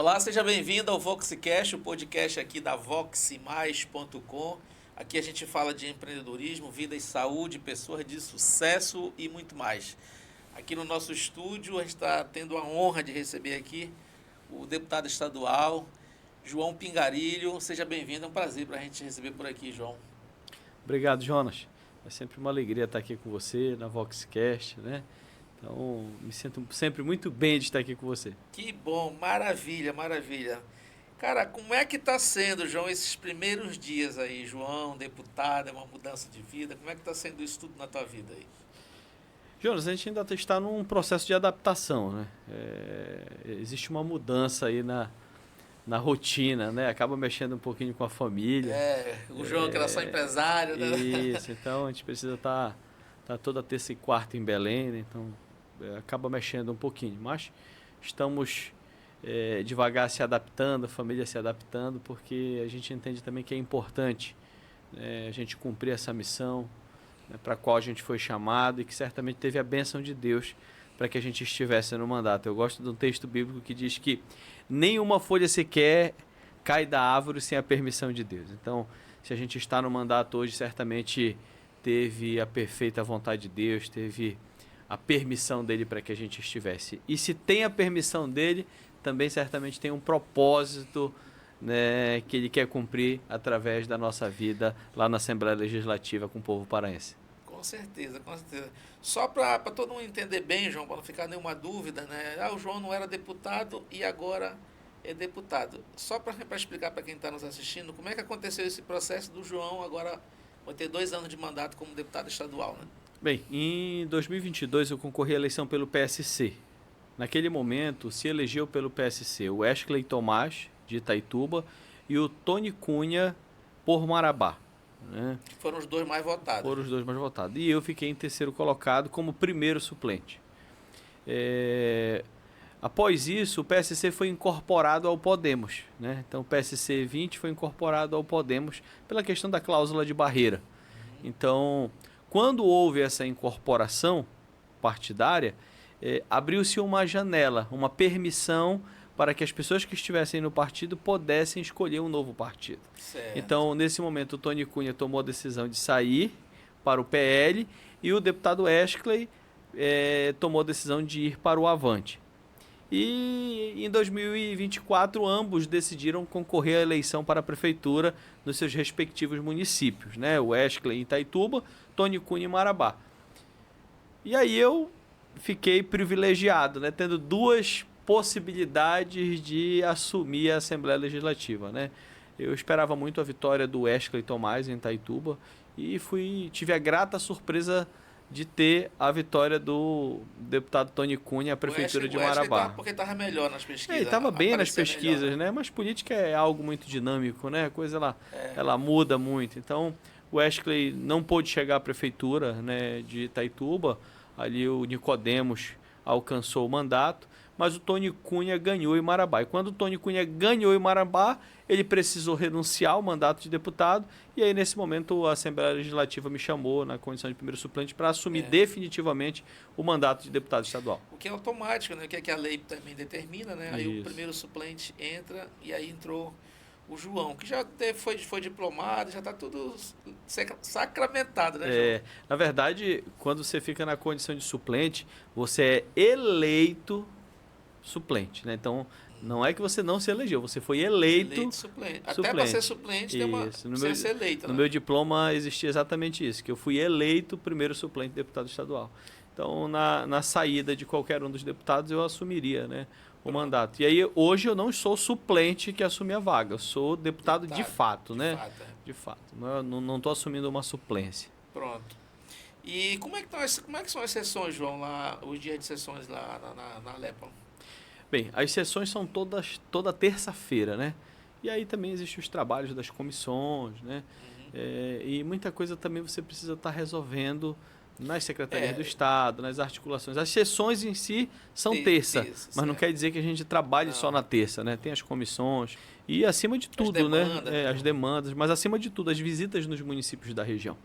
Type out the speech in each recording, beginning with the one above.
Olá, seja bem-vindo ao Voxcast, o podcast aqui da voxmais.com. Aqui a gente fala de empreendedorismo, vida e saúde, pessoas de sucesso e muito mais. Aqui no nosso estúdio a gente está tendo a honra de receber aqui o deputado estadual João Pingarilho. Seja bem-vindo, é um prazer para a gente receber por aqui, João. Obrigado, Jonas. É sempre uma alegria estar aqui com você na Voxcast, né? Então, me sinto sempre muito bem de estar aqui com você. Que bom, maravilha, maravilha. Cara, como é que está sendo, João, esses primeiros dias aí, João, deputado, é uma mudança de vida, como é que está sendo isso tudo na tua vida aí? Jonas, a gente ainda está num processo de adaptação, né? Existe uma mudança aí na rotina, né? Acaba mexendo um pouquinho com a família. O João que era só empresário, né? Isso, então a gente precisa estar toda terça e quarta em Belém, né? Então acaba mexendo um pouquinho, mas estamos devagar se adaptando, a família se adaptando, porque a gente entende também que é importante a gente cumprir essa missão, né, para a qual a gente foi chamado e que certamente teve a bênção de Deus para que a gente estivesse no mandato. Eu gosto de um texto bíblico que diz que nenhuma folha sequer cai da árvore sem a permissão de Deus. Então, se a gente está no mandato hoje, certamente teve a perfeita vontade de Deus, teve a permissão dele para que a gente estivesse. E se tem a permissão dele, também certamente tem um propósito, né, que ele quer cumprir através da nossa vida lá na Assembleia Legislativa com o povo paraense. Com certeza, com certeza. Só para todo mundo entender bem, João, para não ficar nenhuma dúvida, né? O João não era deputado e agora é deputado. Só para explicar para quem está nos assistindo, como é que aconteceu esse processo do João agora vai ter 2 anos de mandato como deputado estadual, né? Bem, em 2022 eu concorri à eleição pelo PSC. Naquele momento se elegeu pelo PSC o Wesley Tomás, de Itaituba, e o Tony Cunha, por Marabá, né? Foram os 2 mais votados. Foram os 2 mais votados. E eu fiquei em terceiro colocado como primeiro suplente. Após isso, o PSC foi incorporado ao Podemos, né? Então o PSC 20 foi incorporado ao Podemos pela questão da cláusula de barreira. Então, quando houve essa incorporação partidária, abriu-se uma janela, uma permissão para que as pessoas que estivessem no partido pudessem escolher um novo partido. Certo. Então, nesse momento, o Tony Cunha tomou a decisão de sair para o PL e o deputado Wesley tomou a decisão de ir para o Avante. E em 2024, ambos decidiram concorrer à eleição para a prefeitura nos seus respectivos municípios, né? O Wesley em Itaituba, Tony Cunha em Marabá. E aí eu fiquei privilegiado, né? Tendo 2 possibilidades de assumir a Assembleia Legislativa, né? Eu esperava muito a vitória do Wesley Tomás em Itaituba e tive a grata surpresa de ter a vitória do deputado Tony Cunha à prefeitura de Marabá. Porque estava melhor nas pesquisas. Ele estava bem nas pesquisas, melhor, né? Mas política é algo muito dinâmico, né? A coisa ela muda muito. Então, o Wesley não pôde chegar à prefeitura, né, de Itaituba. Ali o Nicodemos alcançou o mandato, mas o Tony Cunha ganhou em Marabá. E quando o Tony Cunha ganhou em Marabá, ele precisou renunciar ao mandato de deputado, e aí nesse momento a Assembleia Legislativa me chamou na condição de primeiro suplente para assumir definitivamente o mandato de deputado estadual. O que é automático, né? O que é que a lei também determina, né? Aí Isso. o primeiro suplente entra e aí entrou o João, que já foi diplomado, já está tudo sacramentado, né, João? Na verdade, quando você fica na condição de suplente, você é eleito suplente, né? Então, não é que você não se elegeu, você foi eleito suplente. Até para ser suplente, precisa ser eleito. No né? meu diploma existia exatamente isso, que eu fui eleito primeiro suplente de deputado estadual. Então, na saída de qualquer um dos deputados, eu assumiria, né, o mandato. E aí, hoje eu não sou suplente que assume a vaga, eu sou deputado de fato, né? De fato. Não estou assumindo uma suplência. Pronto. E como é que são as sessões, João, lá, os dias de sessões lá na Alepa? Bem, as sessões são toda terça-feira, né? E aí também existem os trabalhos das comissões, né? E muita coisa também você precisa estar resolvendo nas secretarias do Estado, nas articulações. As sessões em si são terça, mas não quer dizer que a gente trabalhe só na terça, né? Tem as comissões e, acima de tudo, as demandas, mas acima de tudo, as visitas nos municípios da região,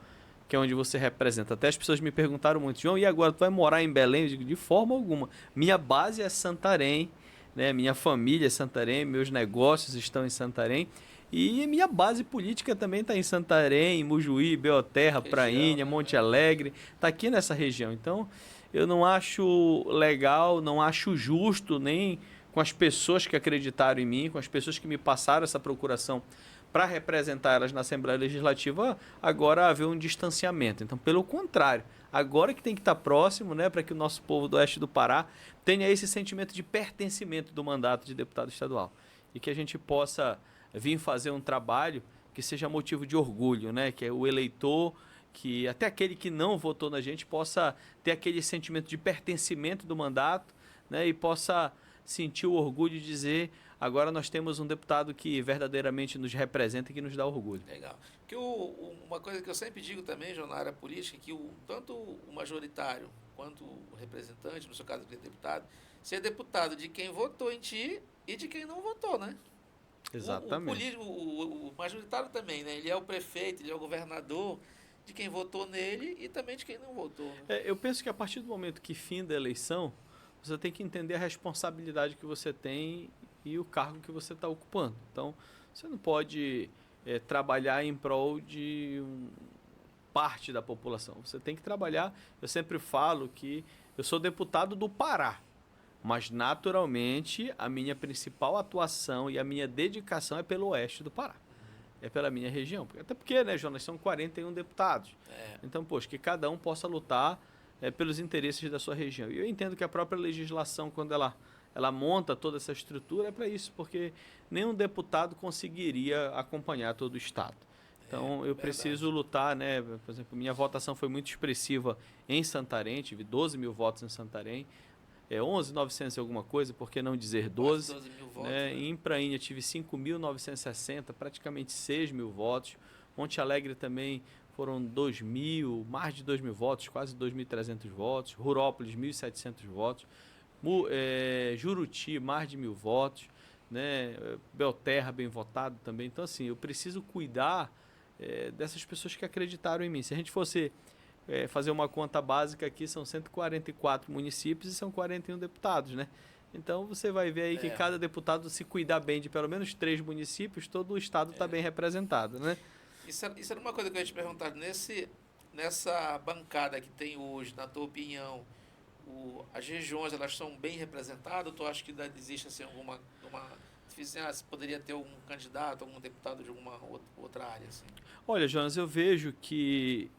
que é onde você representa. Até as pessoas me perguntaram muito, João, e agora tu vai morar em Belém? Eu digo, de forma alguma. Minha base é Santarém, né? Minha família é Santarém, meus negócios estão em Santarém. E minha base política também está em Santarém, Mujuí, Belterra, Prainha, né? Monte Alegre, está aqui nessa região. Então, eu não acho legal, não acho justo nem com as pessoas que acreditaram em mim, com as pessoas que me passaram essa procuração para representar elas na Assembleia Legislativa, agora haver um distanciamento. Então, pelo contrário, agora que tem que estar próximo, né, para que o nosso povo do oeste do Pará tenha esse sentimento de pertencimento do mandato de deputado estadual e que a gente possa vir fazer um trabalho que seja motivo de orgulho, né? Que é o eleitor, que até aquele que não votou na gente possa ter aquele sentimento de pertencimento do mandato, né? E possa sentir o orgulho de dizer, agora nós temos um deputado que verdadeiramente nos representa e que nos dá orgulho. Legal. Porque uma coisa que eu sempre digo também, João, na área política, é que tanto o majoritário quanto o representante, no seu caso de deputado, ser deputado de quem votou em ti e de quem não votou, né? Exatamente. O majoritário também, né? Ele é o prefeito, ele é o governador de quem votou nele e também de quem não votou. Né? Eu penso que a partir do momento que finda a eleição, você tem que entender a responsabilidade que você tem e o cargo que você está ocupando. Então, você não pode trabalhar em prol de parte da população. Você tem que trabalhar. Eu sempre falo que eu sou deputado do Pará. Mas, naturalmente, a minha principal atuação e a minha dedicação é pelo oeste do Pará. É pela minha região. Até porque, né, Jonas, são 41 deputados. Então, poxa, que cada um possa lutar pelos interesses da sua região. E eu entendo que a própria legislação, quando ela monta toda essa estrutura, é para isso, porque nenhum deputado conseguiria acompanhar todo o Estado. Então, eu preciso lutar, né? Por exemplo, minha votação foi muito expressiva em Santarém, tive 12 mil votos em Santarém. 11.900 e alguma coisa, por que não dizer 12? 12 mil votos, né? Em Prainha tive 5.960, praticamente 6 mil votos. Monte Alegre também foram 2.000, mais de 2.000 votos, quase 2.300 votos. Rurópolis, 1.700 votos. Juruti, mais de 1.000 votos. Né? Belterra, bem votado também. Então, assim, eu preciso cuidar dessas pessoas que acreditaram em mim. Se a gente fosse fazer uma conta básica aqui, são 144 municípios e são 41 deputados, né? Então você vai ver aí que cada deputado, se cuidar bem de pelo menos 3 municípios, todo o estado está bem representado, né? Isso era uma coisa que eu ia te perguntar. Nessa bancada que tem hoje, na tua opinião, as regiões, elas são bem representadas? Ou tu acha que existe assim, se poderia ter algum candidato, algum deputado de alguma outra área? Assim? Olha, Jonas, eu vejo que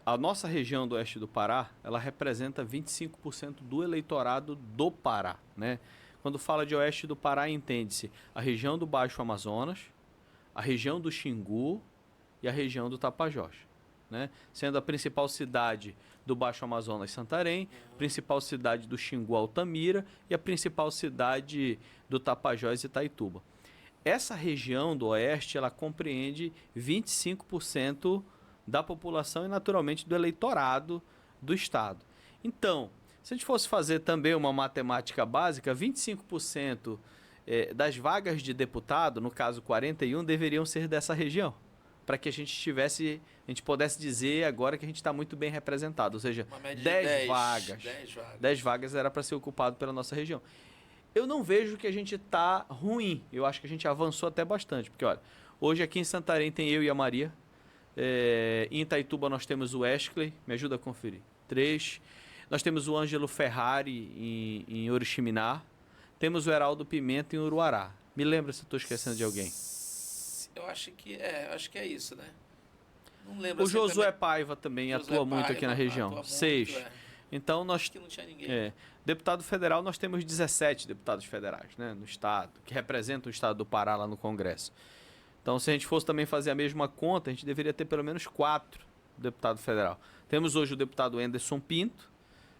a nossa região do oeste do Pará, ela representa 25% do eleitorado do Pará, né? Quando fala de oeste do Pará, entende-se a região do Baixo Amazonas, a região do Xingu e a região do Tapajós, né? Sendo a principal cidade do Baixo Amazonas Santarém, principal cidade do Xingu Altamira e a principal cidade do Tapajós Itaituba. Essa região do oeste, ela compreende 25% da população e, naturalmente, do eleitorado do Estado. Então, se a gente fosse fazer também uma matemática básica, 25% das vagas de deputado, no caso 41, deveriam ser dessa região, para que a gente pudesse dizer agora que a gente está muito bem representado, ou seja, 10 vagas. 10 vagas era para ser ocupado pela nossa região. Eu não vejo que a gente está ruim, eu acho que a gente avançou até bastante, porque olha, hoje aqui em Santarém tem eu e a Maria. Em Itaituba nós temos o Wesley, me ajuda a conferir, 3. Nós temos o Ângelo Ferrari em Oriximiná. Temos o Heraldo Pimenta em Uruará. Me lembra se eu estou esquecendo de alguém. Eu acho que é isso, né? Não lembro. O Josué Paiva também atua muito aqui na região. 6. Então nós... Acho que não tinha ninguém. Deputado federal, nós temos 17 deputados federais, né, no estado, que representam o estado do Pará lá no Congresso. Então, se a gente fosse também fazer a mesma conta, a gente deveria ter pelo menos 4 deputados federal. Temos hoje o deputado Anderson Pinto,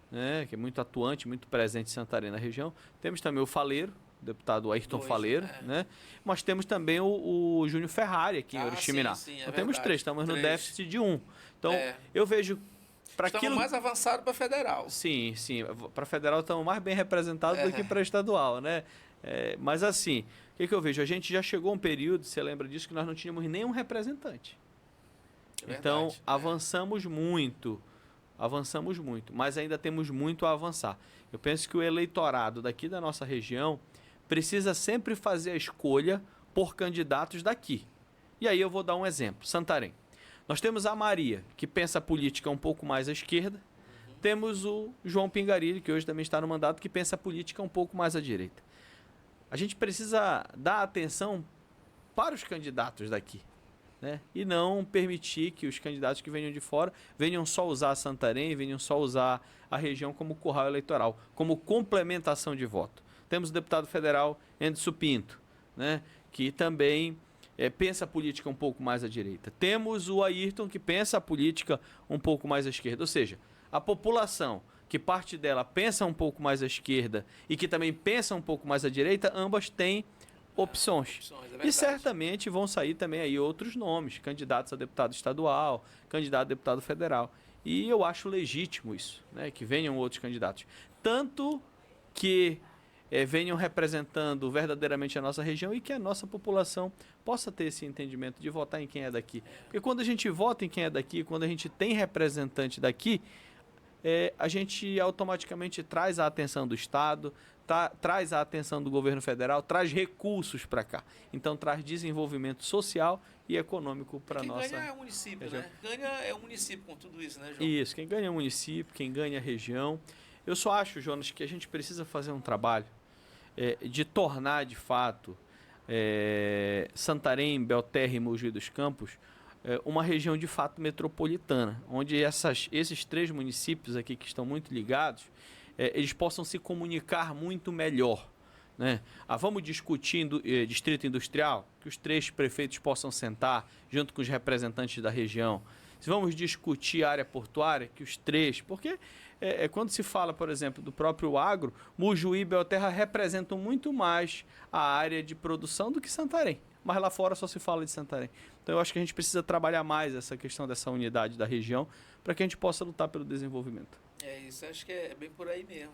né, que é muito atuante, muito presente em Santarém na região. Temos também o Faleiro, o deputado Ayrton Faleiro, né? Mas temos também o Júnior Ferrari aqui em Oriximiná. Então, temos 3, estamos no déficit de 1. Então, eu vejo... Estamos mais avançados para federal. Sim. Para federal estamos mais bem representados do que para estadual, né? Mas assim, o que eu vejo? A gente já chegou a um período, você lembra disso, que nós não tínhamos nenhum representante. Então, avançamos muito avançamos muito, mas ainda temos muito a avançar. Eu penso que o eleitorado daqui da nossa região precisa sempre fazer a escolha por candidatos daqui. E aí eu vou dar um exemplo. Santarém. Nós temos a Maria, que pensa a política um pouco mais à esquerda. Temos o João Pingarilho, que hoje também está no mandato, que pensa a política um pouco mais à direita. A gente precisa dar atenção para os candidatos daqui, né? E não permitir que os candidatos que venham de fora venham só usar Santarém, venham só usar a região como curral eleitoral, como complementação de voto. Temos o deputado federal Anderson Pinto, né? Que também pensa a política um pouco mais à direita. Temos o Ayrton, que pensa a política um pouco mais à esquerda. Ou seja, a população, que parte dela pensa um pouco mais à esquerda e que também pensa um pouco mais à direita, ambas têm opções. E certamente vão sair também aí outros nomes, candidatos a deputado estadual, candidato a deputado federal. E eu acho legítimo isso, né, que venham outros candidatos. Tanto que venham representando verdadeiramente a nossa região e que a nossa população possa ter esse entendimento de votar em quem é daqui. Porque quando a gente vota em quem é daqui, quando a gente tem representante daqui, a gente automaticamente traz a atenção do Estado, traz a atenção do governo federal, traz recursos para cá. Então traz desenvolvimento social e econômico para a nossa região. Quem ganha é o município, região. Né? Ganha é o município com tudo isso, né, João? Isso, quem ganha é o município, quem ganha é a região. Eu só acho, Jonas, que a gente precisa fazer um trabalho de tornar, de fato, Santarém, Belterra e Mogi dos Campos uma região, de fato, metropolitana, onde esses 3 municípios aqui que estão muito ligados, eles possam se comunicar muito melhor, né? Vamos discutir distrito industrial, que os 3 prefeitos possam sentar junto com os representantes da região. Se vamos discutir área portuária, que os 3, porque quando se fala, por exemplo, do próprio agro, Mojuí e Belterra representam muito mais a área de produção do que Santarém. Mas lá fora só se fala de Santarém. Então eu acho que a gente precisa trabalhar mais essa questão dessa unidade da região para que a gente possa lutar pelo desenvolvimento. É isso, acho que é bem por aí mesmo.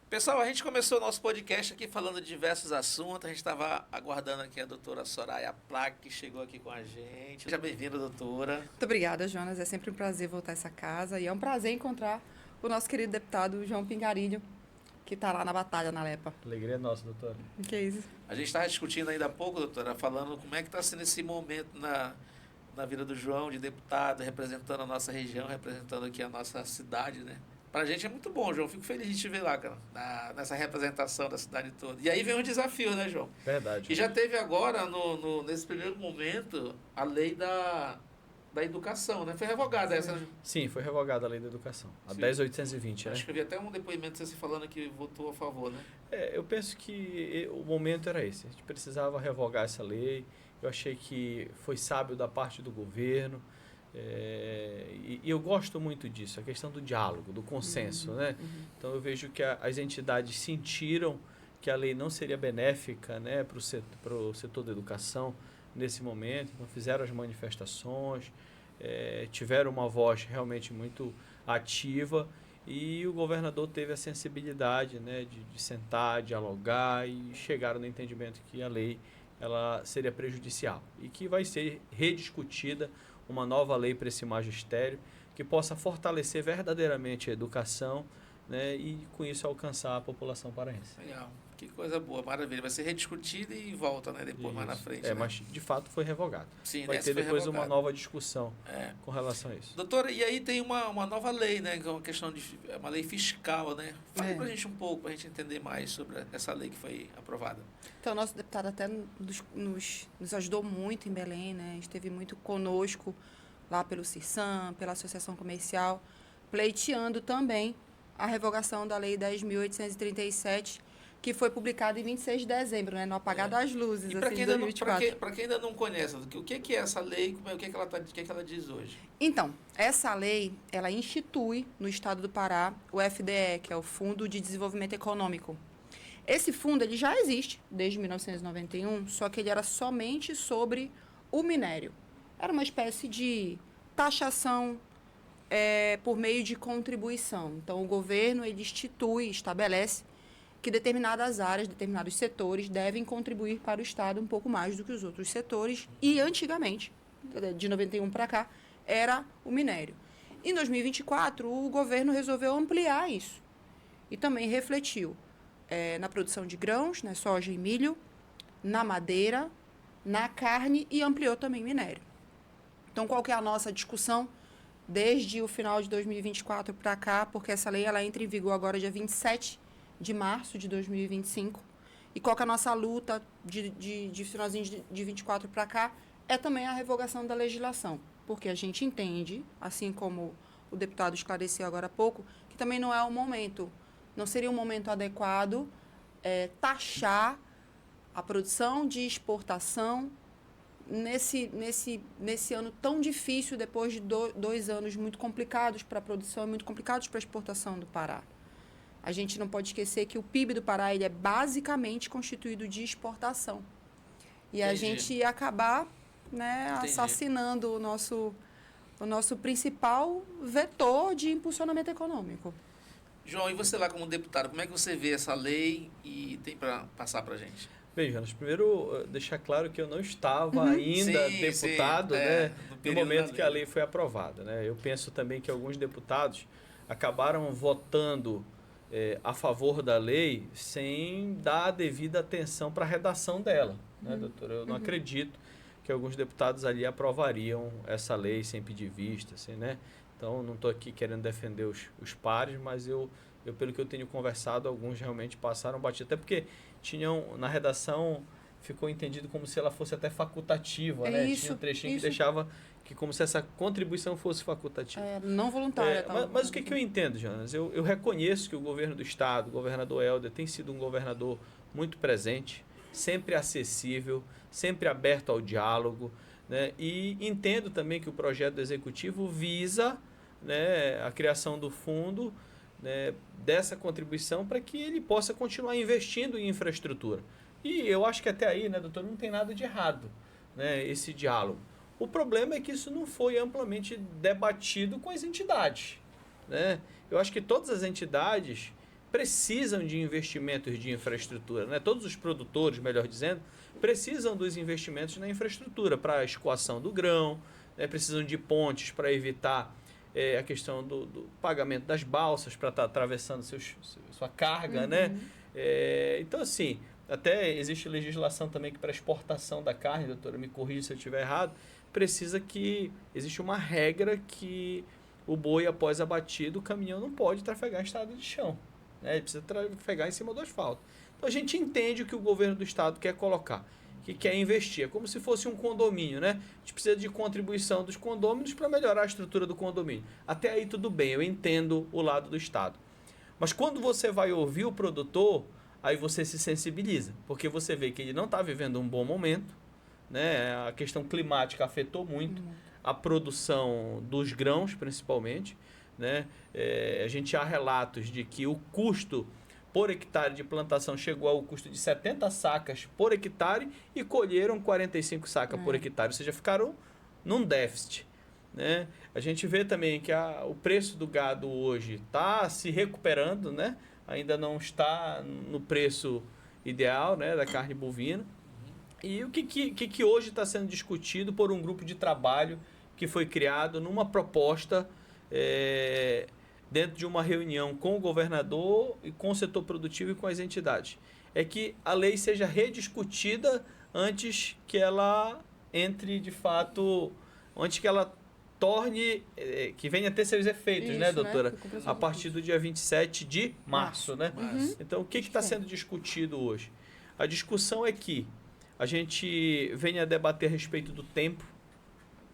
Pessoal, a gente começou o nosso podcast aqui falando de diversos assuntos. A gente estava aguardando aqui a doutora Soraya Plaque, que chegou aqui com a gente. Seja bem-vinda, doutora. Muito obrigada, Jonas. É sempre um prazer voltar a essa casa. E é um prazer encontrar o nosso querido deputado João Pingarilho, que está lá na batalha, na Lepa. Alegria é nossa, doutora. Que é isso? A gente estava discutindo ainda há pouco, doutora, falando como é que está sendo esse momento na vida do João, de deputado, representando a nossa região, representando aqui a nossa cidade, né? Pra gente é muito bom, João. Fico feliz de te ver lá, cara, nessa representação da cidade toda. E aí vem um desafio, né, João? Verdade. E já teve agora, nesse primeiro momento, a lei da educação, né? Foi revogada essa. Sim, foi revogada a lei da educação. A Sim. 10.820, né? Acho que eu vi até um depoimento você falando que votou a favor, né? Eu penso que o momento era esse. A gente precisava revogar essa lei. Eu achei que foi sábio da parte do governo. E eu gosto muito disso, a questão do diálogo, do consenso, né? Então eu vejo que as entidades sentiram que a lei não seria benéfica, né, para o setor da educação nesse momento, então fizeram as manifestações, tiveram uma voz realmente muito ativa e o governador teve a sensibilidade, né, de sentar, dialogar e chegaram no entendimento que a lei ela seria prejudicial e que vai ser rediscutida uma nova lei para esse magistério que possa fortalecer verdadeiramente a educação, né, e com isso alcançar a população paraense. Legal, que coisa boa, maravilha. Vai ser rediscutida e volta, né, depois mais na frente. Mas de fato foi revogado. Sim, vai ter depois uma nova discussão com relação a isso. Doutora, e aí tem uma nova lei, né, que é uma questão de uma lei fiscal, né? Fale pra gente um pouco, pra gente entender mais sobre essa lei que foi aprovada. Então, o nosso deputado até nos ajudou muito em Belém, né? Esteve muito conosco lá pelo CIRSAM, pela Associação Comercial, pleiteando também a revogação da Lei 10.837, que foi publicada em 26 de dezembro, né? No apagar das luzes, e para assim, quem, 2024. quem ainda não conhece, o que é essa lei, o que ela diz hoje? Então, essa lei, ela institui no estado do Pará o FDE, que é o Fundo de Desenvolvimento Econômico. Esse fundo ele já existe desde 1991, só que ele era somente sobre o minério. Era uma espécie de taxação por meio de contribuição. Então, o governo ele estabelece que determinadas áreas, determinados setores devem contribuir para o Estado um pouco mais do que os outros setores. E, antigamente, de 91 para cá, era o minério. Em 2024, o governo resolveu ampliar isso e também refletiu na produção de grãos, né, soja e milho, na madeira, na carne e ampliou também minério. Então, qual que é a nossa discussão desde o final de 2024 para cá? Porque essa lei ela entra em vigor agora dia 27 de março de 2025. E qual que é a nossa luta de finalzinho de 24 para cá? É também a revogação da legislação. Porque a gente entende, assim como o deputado esclareceu agora há pouco, que também não é o momento, não seria um momento adequado taxar a produção de exportação nesse ano tão difícil, depois de 2 anos muito complicados para a produção e muito complicados para a exportação do Pará. A gente não pode esquecer que o PIB do Pará ele é basicamente constituído de exportação. E a gente ia acabar assassinando o nosso principal vetor de impulsionamento econômico. João, e você lá como deputado, como é que você vê essa lei e tem para passar para a gente? Bem, Jonas, primeiro deixar claro que eu não estava ainda deputado, no momento que a lei foi aprovada. Né? Eu penso também que alguns deputados acabaram votando a favor da lei sem dar a devida atenção para a redação dela. Né, doutora? Eu não acredito que alguns deputados ali aprovariam essa lei sem pedir vista, né? Então, não estou aqui querendo defender os pares, mas eu, pelo que eu tenho conversado, alguns realmente passaram batido. Até porque na redação, ficou entendido como se ela fosse até facultativa, né? Tinha um trechinho que deixava como se essa contribuição fosse facultativa. Não voluntária. Mas o que eu entendo, Jonas? Eu reconheço que o governo do Estado, o governador Helder, tem sido um governador muito presente, sempre acessível, sempre aberto ao diálogo, né? E entendo também que o projeto do Executivo visa, né, a criação do fundo, né, dessa contribuição para que ele possa continuar investindo em infraestrutura. E eu acho que até aí, né, doutor, não tem nada de errado, né, esse diálogo. O problema é que isso não foi amplamente debatido com as entidades. Né? Eu acho que todas as entidades precisam de investimentos de infraestrutura. Né? Todos os produtores, melhor dizendo, precisam dos investimentos na infraestrutura para a escoação do grão, né? Precisam de pontes para evitar a questão do pagamento das balsas para estar atravessando sua carga. Né? Então, assim, até existe legislação também que para exportação da carne, doutora, me corrija se eu estiver errado, existe uma regra que o boi, após abatido, o caminhão não pode trafegar em estrada de chão. Né? Ele precisa trafegar em cima do asfalto. Então, a gente entende o que o governo do Estado quer colocar, que quer investir. É como se fosse um condomínio, né? A gente precisa de contribuição dos condôminos para melhorar a estrutura do condomínio. Até aí tudo bem, eu entendo o lado do Estado. Mas quando você vai ouvir o produtor, aí você se sensibiliza, porque você vê que ele não está vivendo um bom momento, né? A questão climática afetou muito a produção dos grãos, principalmente. Né? A gente há relatos de que o custo por hectare de plantação chegou ao custo de 70 sacas por hectare e colheram 45 sacas por hectare, ou seja, ficaram num déficit. Né? A gente vê também que o preço do gado hoje está se recuperando, né? Ainda não está no preço ideal, né, da carne bovina. E o que hoje está sendo discutido por um grupo de trabalho que foi criado numa proposta dentro de uma reunião com o governador e com o setor produtivo e com as entidades. É que a lei seja rediscutida antes que ela entre de fato, antes que ela torne, que venha a ter seus efeitos, né, doutora? Né? A partir do dia 27 de março, né? Então, o que está sendo discutido hoje? A discussão é que a gente venha a debater a respeito do tempo,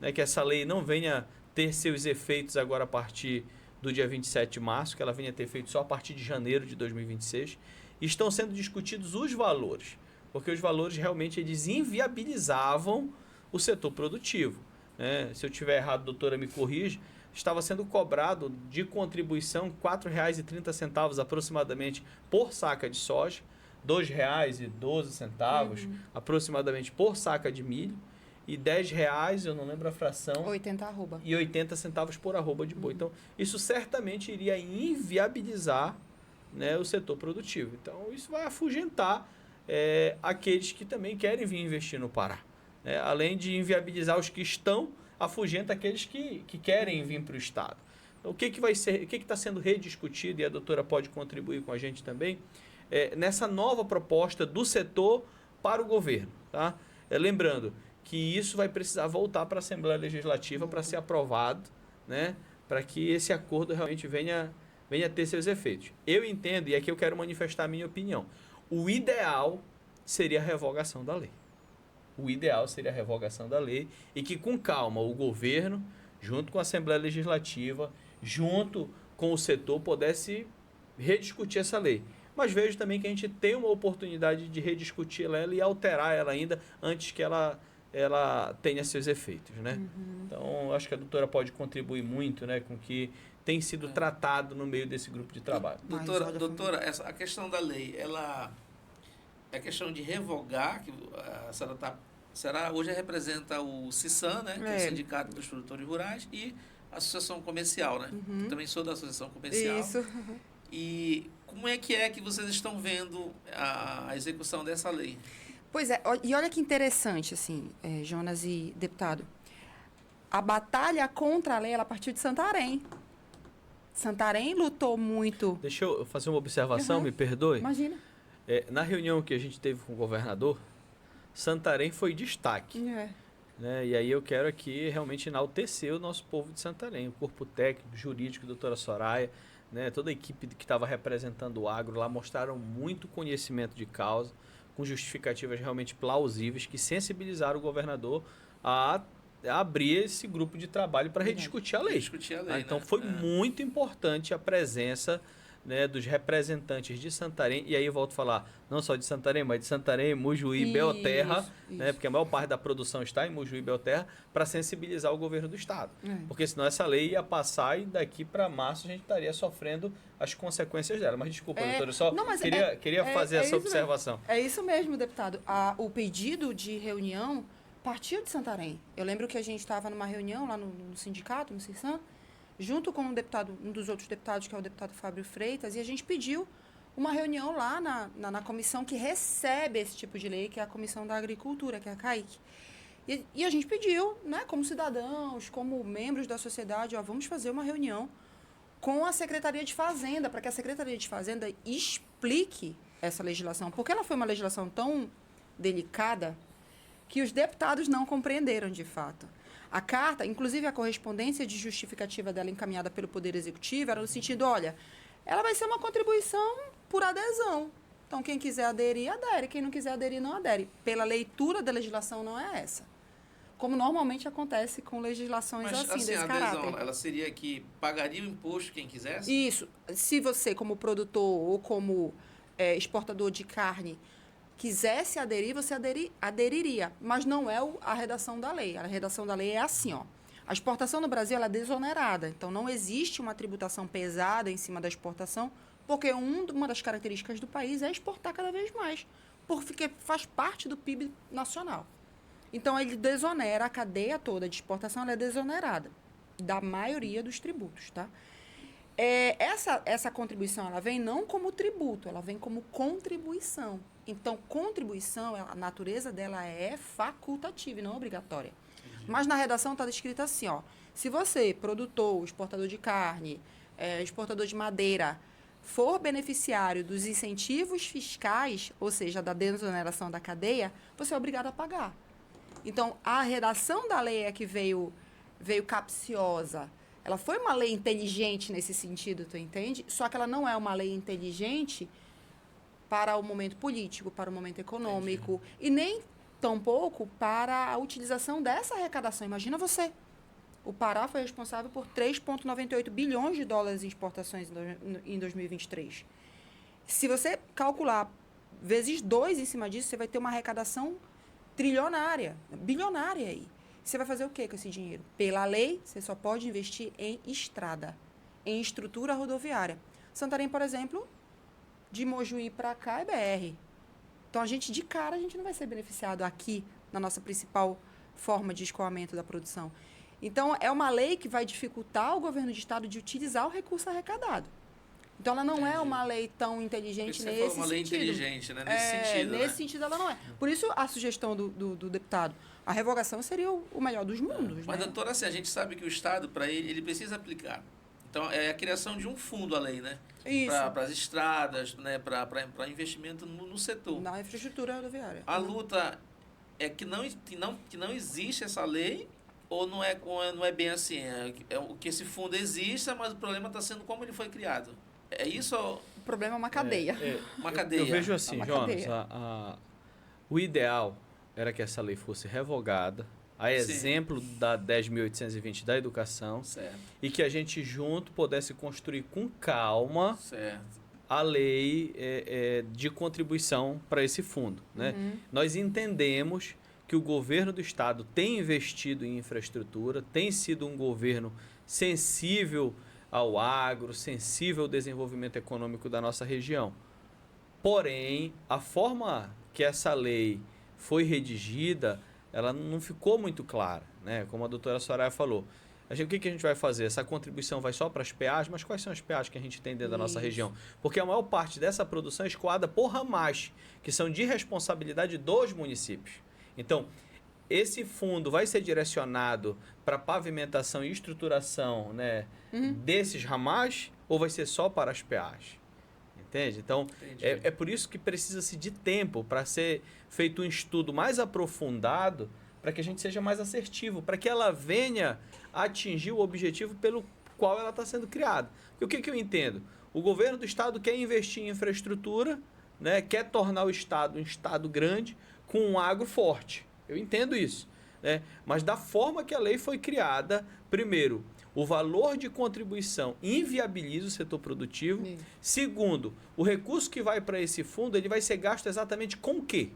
né, que essa lei não venha ter seus efeitos agora a partir do dia 27 de março, que ela venha a ter efeito só a partir de janeiro de 2026. E estão sendo discutidos os valores, porque os valores realmente eles inviabilizavam o setor produtivo. Né? Se eu estiver errado, doutora, me corrija, estava sendo cobrado de contribuição R$ 4,30 aproximadamente por saca de soja, R$ 2,12 aproximadamente por saca de milho, e R$10, eu não lembro a fração, 80 arroba. E 80 centavos por arroba de boi. Então, isso certamente iria inviabilizar, né, o setor produtivo. Então, isso vai afugentar aqueles que também querem vir investir no Pará. Além de inviabilizar os que estão, afugenta aqueles que querem vir para o Estado. O que vai ser, o que está sendo rediscutido, e a doutora pode contribuir com a gente também, nessa nova proposta do setor para o governo. Tá? Lembrando que isso vai precisar voltar para a Assembleia Legislativa para ser aprovado, né? Para que esse acordo realmente venha ter seus efeitos. Eu entendo, e aqui eu quero manifestar a minha opinião, o ideal seria a revogação da lei. O ideal seria a revogação da lei e que, com calma, o governo, junto com a Assembleia Legislativa, junto com o setor, pudesse rediscutir essa lei. Mas vejo também que a gente tem uma oportunidade de rediscutir ela e alterar ela ainda antes que ela tenha seus efeitos, né? Então, acho que a doutora pode contribuir muito, né, com o que tem sido tratado no meio desse grupo de trabalho. Doutora, a questão da lei, ela é questão de revogar, que a senhora hoje representa o CISAM, né, que é o Sindicato dos Produtores Rurais, e a Associação Comercial, né? Eu também sou da Associação Comercial. Isso. E como é que vocês estão vendo a execução dessa lei? Pois é, e olha que interessante, assim, Jonas e deputado. A batalha contra a lei, ela partiu de Santarém. Santarém lutou muito. Deixa eu fazer uma observação, me perdoe. Imagina. Na reunião que a gente teve com o governador, Santarém foi destaque. Né? E aí eu quero aqui realmente enaltecer o nosso povo de Santarém, o corpo técnico, jurídico, doutora Soraya, né? Toda a equipe que estava representando o agro lá mostraram muito conhecimento de causa, com justificativas realmente plausíveis, que sensibilizaram o governador a abrir esse grupo de trabalho para rediscutir a lei. Então, foi muito importante a presença, né, dos representantes de Santarém, e aí eu volto a falar, não só de Santarém, mas de Santarém, Mujuí e Belterra, né, porque a maior parte da produção está em Mujuí e Belterra, para sensibilizar o governo do estado. Porque senão essa lei ia passar e daqui para março a gente estaria sofrendo as consequências dela. Mas desculpa, doutora, eu só queria fazer essa observação. É isso mesmo, deputado. O pedido de reunião partiu de Santarém. Eu lembro que a gente estava numa reunião lá no sindicato, no CISAM, junto com um dos outros deputados, que é o deputado Fábio Freitas, e a gente pediu uma reunião lá na comissão que recebe esse tipo de lei, que é a Comissão da Agricultura, que é a CAIC. E a gente pediu, né, como cidadãos, como membros da sociedade, vamos fazer uma reunião com a Secretaria de Fazenda, para que a Secretaria de Fazenda explique essa legislação, porque ela foi uma legislação tão delicada que os deputados não compreenderam de fato. A carta, inclusive a correspondência de justificativa dela encaminhada pelo Poder Executivo, era no sentido, olha, ela vai ser uma contribuição por adesão. Então, quem quiser aderir, adere. Quem não quiser aderir, não adere. Pela leitura da legislação, não é essa. Como normalmente acontece com legislações desse a caráter. adesão, ela seria que pagaria o imposto quem quisesse? Isso. Se você, como produtor ou como exportador de carne, quisesse aderir, você aderiria. Mas não é a redação da lei. A redação da lei é assim, ó. A exportação no Brasil ela é desonerada. Então, não existe uma tributação pesada em cima da exportação, porque uma das características do país é exportar cada vez mais, porque faz parte do PIB nacional. Então, ele desonera, a cadeia toda de exportação ela é desonerada da maioria dos tributos, tá? Essa contribuição, ela vem não como tributo, ela vem como contribuição. Então, contribuição, a natureza dela é facultativa e não obrigatória. Mas na redação está escrito assim, ó, se você, produtor, exportador de carne, exportador de madeira, for beneficiário dos incentivos fiscais, ou seja, da desoneração da cadeia, você é obrigado a pagar. Então, a redação da lei é que veio capciosa. Ela foi uma lei inteligente nesse sentido, tu entende? Só que ela não é uma lei inteligente para o momento político, para o momento econômico, e nem tampouco para a utilização dessa arrecadação. Imagina você, o Pará foi responsável por 3,98 bilhões de dólares em exportações em 2023. Se você calcular vezes 2 em cima disso, você vai ter uma arrecadação trilionária, bilionária aí. Você vai fazer o quê com esse dinheiro? Pela lei, você só pode investir em estrada, em estrutura rodoviária. Santarém, por exemplo, de Mojuí para cá é BR. Então, a gente não vai ser beneficiado aqui na nossa principal forma de escoamento da produção. Então, é uma lei que vai dificultar o governo de estado de utilizar o recurso arrecadado. Então, ela não é uma lei tão inteligente nesse sentido. Uma lei inteligente, né? Nesse sentido, nesse sentido, ela não é. Por isso, a sugestão do deputado, a revogação seria o melhor dos mundos. Mas, né? doutora, assim, a gente sabe que o Estado, para ele precisa aplicar. Então, é a criação de um fundo, a lei, né? Isso. Para as estradas, né? Para investimento no setor. Na infraestrutura rodoviária. A luta é que não existe essa lei, ou não é bem assim? É o que esse fundo exista, mas o problema está sendo como ele foi criado. É isso? O problema é uma cadeia. Uma cadeia. Eu vejo assim, Uma Jonas, cadeia. o ideal era que essa lei fosse revogada, a exemplo da 10.820 da educação, Certo. e que a gente junto pudesse construir com calma Certo. a lei de contribuição para esse fundo. Né? Nós entendemos que o governo do estado tem investido em infraestrutura, tem sido um governo sensível ao agro, sensível ao desenvolvimento econômico da nossa região. Porém, a forma que essa lei foi redigida, ela não ficou muito clara, né? Como a doutora Soraya falou. O que a gente vai fazer? Essa contribuição vai só para as PAs, mas quais são as PAs que a gente tem dentro da nossa região? Porque a maior parte dessa produção é escoada por ramais, que são de responsabilidade dos municípios. Então, esse fundo vai ser direcionado para pavimentação e estruturação, né, desses ramais, ou vai ser só para as PAs? Entende? Então, é por isso que precisa-se de tempo para ser feito um estudo mais aprofundado, para que a gente seja mais assertivo, para que ela venha a atingir o objetivo pelo qual ela está sendo criada. Porque o que eu entendo? O governo do estado quer investir em infraestrutura, né, quer tornar o estado um estado grande com um agro forte. Eu entendo isso. Né? Mas da forma que a lei foi criada, primeiro, o valor de contribuição inviabiliza o setor produtivo. Isso. Segundo, o recurso que vai para esse fundo, ele vai ser gasto exatamente com o quê?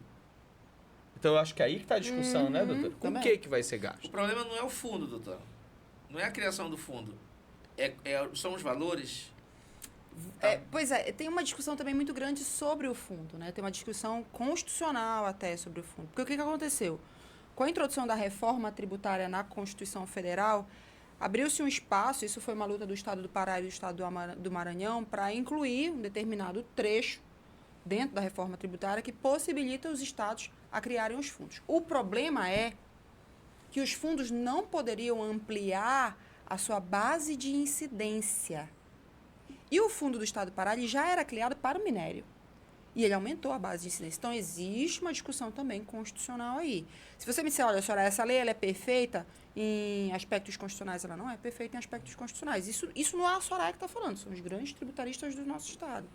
Então, eu acho que é aí que está a discussão, né, doutor? Com o que vai ser gasto? O problema não é o fundo, doutor. Não é a criação do fundo. São os valores. Pois é, tem uma discussão também muito grande sobre o fundo, né? Tem uma discussão constitucional até sobre o fundo. Porque o que aconteceu? Com a introdução da reforma tributária na Constituição Federal, abriu-se um espaço, isso foi uma luta do Estado do Pará e do Estado do Maranhão, para incluir um determinado trecho dentro da reforma tributária que possibilita os estados a criarem os fundos. O problema é que os fundos não poderiam ampliar a sua base de incidência. E o fundo do Estado do Pará ele já era criado para o minério. E ele aumentou a base de incidência. Então, existe uma discussão também constitucional aí. Se você me disser, olha, senhora, essa lei ela é perfeita em aspectos constitucionais, ela não é perfeita em aspectos constitucionais. Isso não é a Soraya que está falando, são os grandes tributaristas do nosso Estado.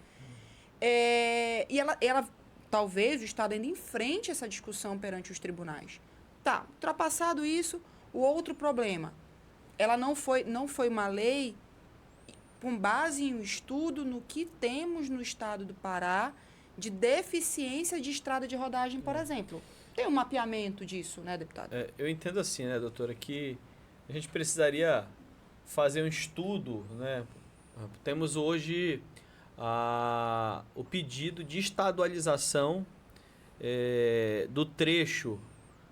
E ela, talvez o Estado ainda enfrente essa discussão perante os tribunais. Tá, ultrapassado isso, o outro problema. Ela não foi uma lei com base em um estudo no que temos no Estado do Pará de deficiência de estrada de rodagem, por exemplo. Tem um mapeamento disso, né, deputado? Eu entendo assim, né, doutora, que a gente precisaria fazer um estudo, né? Temos hoje o pedido de estadualização do trecho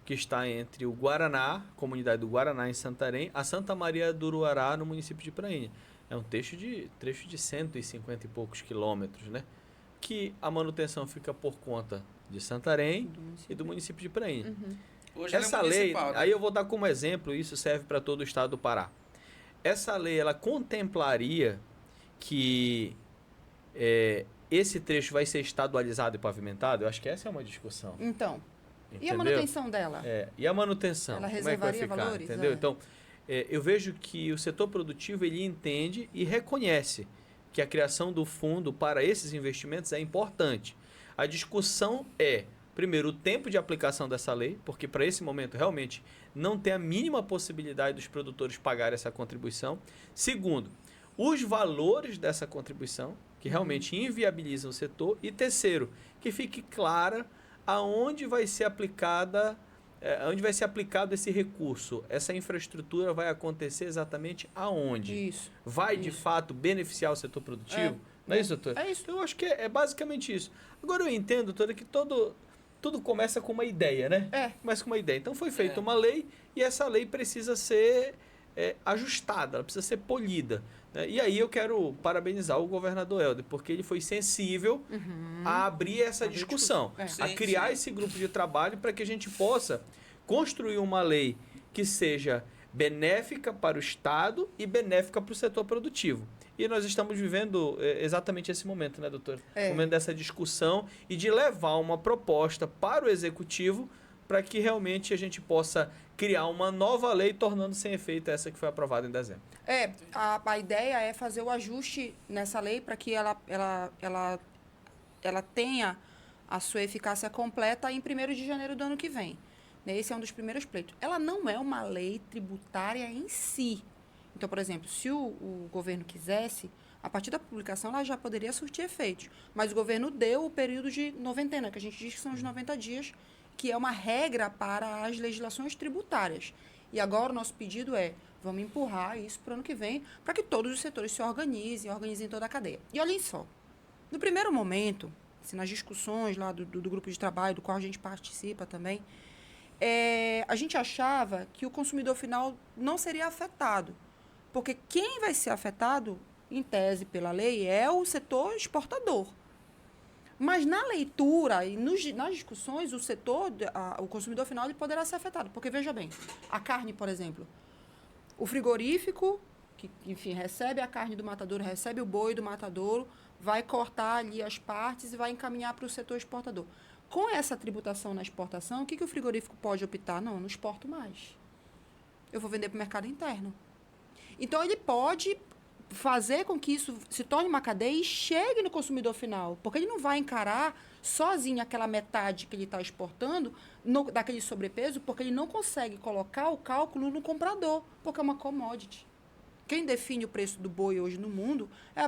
que está entre o Guaraná, comunidade do Guaraná em Santarém, a Santa Maria do Uruará, no município de Prainha. É um trecho de 150 e poucos quilômetros, né? Que a manutenção fica por conta de Santarém e do município de Prainha. Hoje Essa ela é lei, municipal, né? aí eu vou dar como exemplo, isso serve para todo o estado do Pará. Essa lei, ela contemplaria que esse trecho vai ser estadualizado e pavimentado? Eu acho que essa é uma discussão. Então, Entendeu? e a manutenção dela? E a manutenção? Ela como é que vai reservaria ficar? valores? Entendeu? Então, eu vejo que o setor produtivo ele entende e reconhece que a criação do fundo para esses investimentos é importante. A discussão primeiro, o tempo de aplicação dessa lei, porque para esse momento realmente não tem a mínima possibilidade dos produtores pagarem essa contribuição. Segundo, os valores dessa contribuição, que realmente inviabilizam o setor. E terceiro, que fique clara aonde vai ser aplicado esse recurso. Essa infraestrutura vai acontecer exatamente aonde? Isso. Vai, de fato, beneficiar o setor produtivo? Não é isso, doutor? É isso. Eu acho que é basicamente isso. Agora, eu entendo, doutora, que tudo começa com uma ideia, né? Começa com uma ideia. Então, foi feita uma lei e essa lei precisa ser ajustada, ela precisa ser polida. Né? E aí eu quero parabenizar o governador Helder, porque ele foi sensível a abrir essa discussão, a criar esse grupo de trabalho para que a gente possa construir uma lei que seja benéfica para o Estado e benéfica para o setor produtivo. E nós estamos vivendo exatamente esse momento, né, doutor? O momento dessa discussão e de levar uma proposta para o Executivo para que realmente a gente possa criar uma nova lei, tornando sem efeito essa que foi aprovada em dezembro. A ideia é fazer o ajuste nessa lei para que ela tenha a sua eficácia completa em 1º de janeiro do ano que vem. Esse é um dos primeiros pleitos. Ela não é uma lei tributária em si. Então, por exemplo, se o governo quisesse, a partir da publicação ela já poderia surtir efeitos. Mas o governo deu o período de noventena, que a gente diz que são os 90 dias, que é uma regra para as legislações tributárias. E agora o nosso pedido é, vamos empurrar isso para o ano que vem, para que todos os setores se organizem toda a cadeia. E olhem só, no primeiro momento, assim, nas discussões lá do grupo de trabalho, do qual a gente participa também, a gente achava que o consumidor final não seria afetado. Porque quem vai ser afetado, em tese pela lei, é o setor exportador. Mas na leitura e nas discussões, o consumidor final ele poderá ser afetado. Porque, veja bem, a carne, por exemplo, o frigorífico, que, enfim, recebe a carne do matadouro, recebe o boi do matadouro, vai cortar ali as partes e vai encaminhar para o setor exportador. Com essa tributação na exportação, o que o frigorífico pode optar? Não exporto mais. Eu vou vender para o mercado interno. Então, ele pode fazer com que isso se torne uma cadeia e chegue no consumidor final. Porque ele não vai encarar sozinho aquela metade que ele está exportando daquele sobrepeso, porque ele não consegue colocar o cálculo no comprador, porque é uma commodity. Quem define o preço do boi hoje no mundo é uma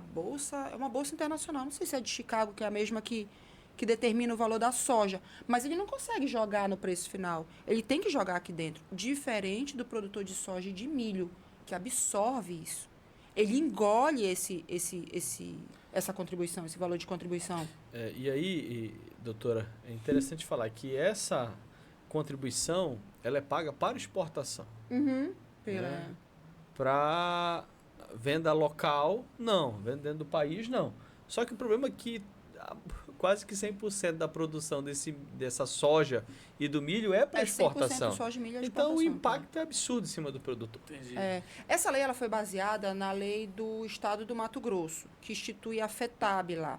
bolsa internacional. Não sei se é de Chicago, que é a mesma que determina o valor da soja. Mas ele não consegue jogar no preço final. Ele tem que jogar aqui dentro. Diferente do produtor de soja e de milho, que absorve isso. Ele engole essa contribuição, esse valor de contribuição. E aí, doutora, é interessante falar que essa contribuição ela é paga para exportação. Para venda local, não. Venda dentro do país, não. Só que o problema é que quase que 100% da produção dessa soja e do milho é para exportação. 100% soja e milho é então, exportação, o impacto é absurdo em cima do produtor. Entendi. Essa lei ela foi baseada na lei do Estado do Mato Grosso, que institui a FETAB lá,